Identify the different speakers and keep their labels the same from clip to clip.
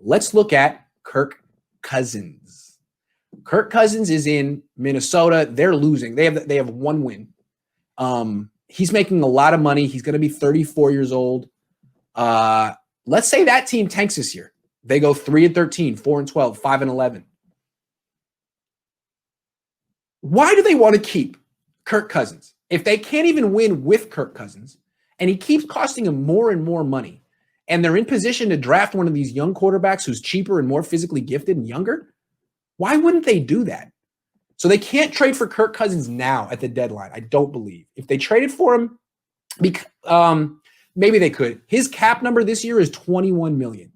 Speaker 1: Let's look at Kirk Cousins. Kirk Cousins is in Minnesota. They're losing. They have one win. He's making a lot of money. He's going to be 34 years old. Let's say that team tanks this year. They go 3-13, 4-12, 5-11. Why do they want to keep Kirk Cousins if they can't even win with Kirk Cousins and he keeps costing them more and more money and they're in position to draft one of these young quarterbacks who's cheaper and more physically gifted and younger? Why wouldn't they do that? So they can't trade for Kirk Cousins now at the deadline, I don't believe. If they traded for him, maybe they could. His cap number this year is $21 million.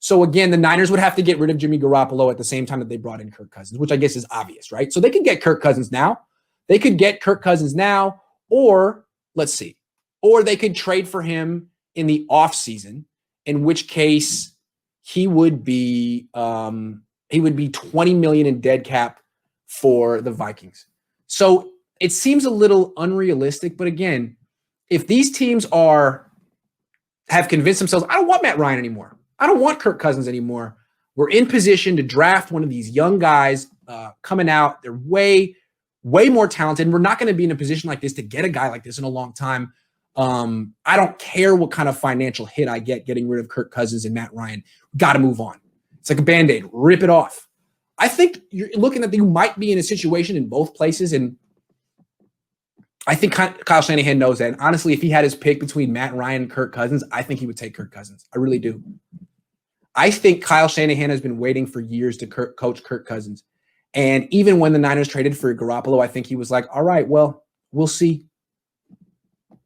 Speaker 1: So again, the Niners would have to get rid of Jimmy Garoppolo at the same time that they brought in Kirk Cousins, which I guess is obvious, right? So they could get Kirk Cousins now. Or let's see. Or they could trade for him in the offseason, in which case he would be $20 million in dead cap for the Vikings. So it seems a little unrealistic, but again, if these teams have convinced themselves, I don't want Matt Ryan anymore. I don't want Kirk Cousins anymore. We're in position to draft one of these young guys coming out. They're way, way more talented. And we're not going to be in a position like this to get a guy like this in a long time. I don't care what kind of financial hit I get getting rid of Kirk Cousins and Matt Ryan. Got to move on. It's like a Band-Aid. Rip it off. I think you're looking at you might be in a situation in both places. And I think Kyle Shanahan knows that. And honestly, if he had his pick between Matt Ryan and Kirk Cousins, I think he would take Kirk Cousins. I really do. I think Kyle Shanahan has been waiting for years to coach Kirk Cousins. And even when the Niners traded for Garoppolo, I think he was like, all right, well, we'll see.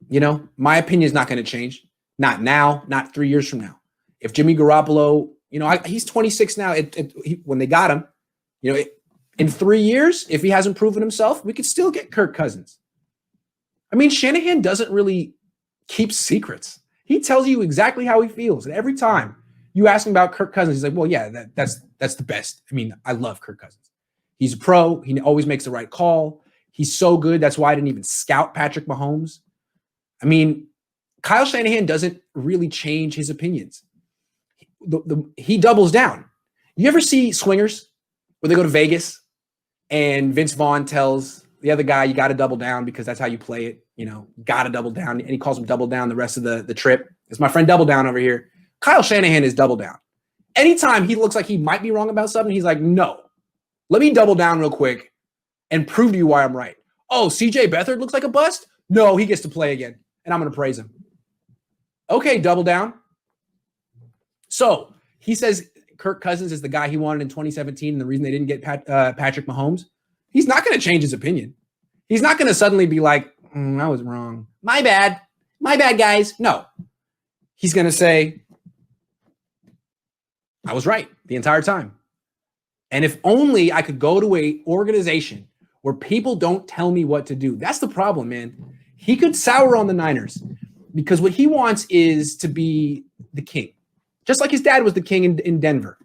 Speaker 1: You know, my opinion is not going to change. Not now, not 3 years from now. If Jimmy Garoppolo, he's 26 now. When they got him, in 3 years, if he hasn't proven himself, we could still get Kirk Cousins. I mean, Shanahan doesn't really keep secrets. He tells you exactly how he feels. And every time you ask him about Kirk Cousins, he's like, well, yeah, that's the best. I mean, I love Kirk Cousins. He's a pro. He always makes the right call. He's so good. That's why I didn't even scout Patrick Mahomes. I mean, Kyle Shanahan doesn't really change his opinions. He doubles down. You ever see Swingers where they go to Vegas and Vince Vaughn tells the other guy, you got to double down because that's how you play it. Got to double down. And he calls him double down the rest of the trip. It's my friend Double Down over here. Kyle Shanahan is double down. Anytime he looks like he might be wrong about something, he's like, no, let me double down real quick and prove to you why I'm right. Oh, CJ Beathard looks like a bust? No, he gets to play again. And I'm going to praise him. Okay, double down. So he says Kirk Cousins is the guy he wanted in 2017 and the reason they didn't get Patrick Mahomes. He's not going to change his opinion. He's not going to suddenly be like, I was wrong. My bad. My bad, guys. No. He's going to say, I was right the entire time. And if only I could go to an organization where people don't tell me what to do. That's the problem, man. He could sour on the Niners because what he wants is to be the king. Just like his dad was the king in Denver.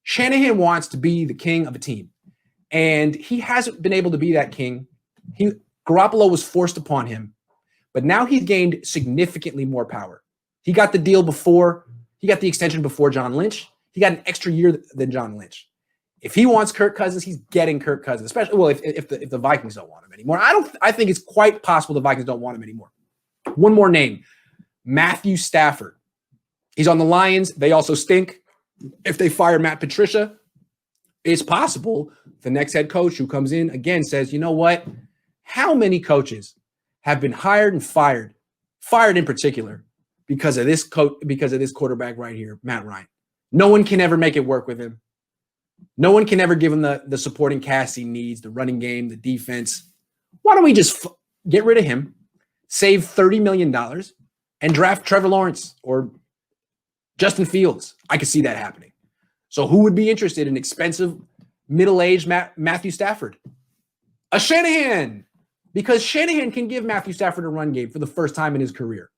Speaker 1: Shanahan wants to be the king of a team. And he hasn't been able to be that king. Garoppolo was forced upon him. But now he's gained significantly more power. He got the deal before. He got the extension before John Lynch. He got an extra year than John Lynch. If he wants Kirk Cousins, he's getting Kirk Cousins. Especially, if the Vikings don't want him anymore. I think it's quite possible the Vikings don't want him anymore. One more name, Matthew Stafford. He's on the Lions. They also stink. If they fire Matt Patricia, it's possible the next head coach who comes in again says, you know what? How many coaches have been hired and fired in particular because of this quarterback right here, Matt Ryan? No one can ever make it work with him. No one can ever give him the supporting cast he needs, the running game, the defense. Why don't we just get rid of him, save $30 million, and draft Trevor Lawrence or Justin Fields? I could see that happening. So who would be interested in expensive, middle-aged Matthew Stafford? A Shanahan, because Shanahan can give Matthew Stafford a run game for the first time in his career.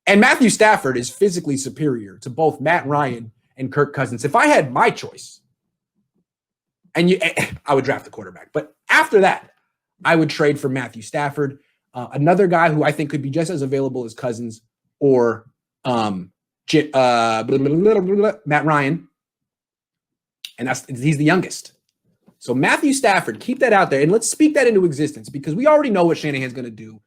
Speaker 1: And Matthew Stafford is physically superior to both Matt Ryan and Kirk Cousins. If I had my choice, I would draft the quarterback. But after that, I would trade for Matthew Stafford, another guy who I think could be just as available as Cousins or Matt Ryan. And he's the youngest. So Matthew Stafford, keep that out there, and let's speak that into existence because we already know what Shanahan's going to do.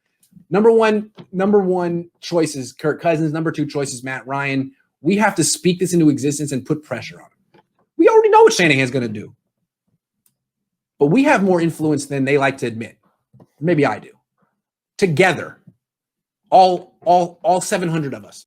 Speaker 1: Number one choice is Kirk Cousins. Number 2 choice is Matt Ryan. We have to speak this into existence and put pressure on him. We already know what Shanahan's going to do. But we have more influence than they like to admit. Maybe I do. Together. All 700 of us.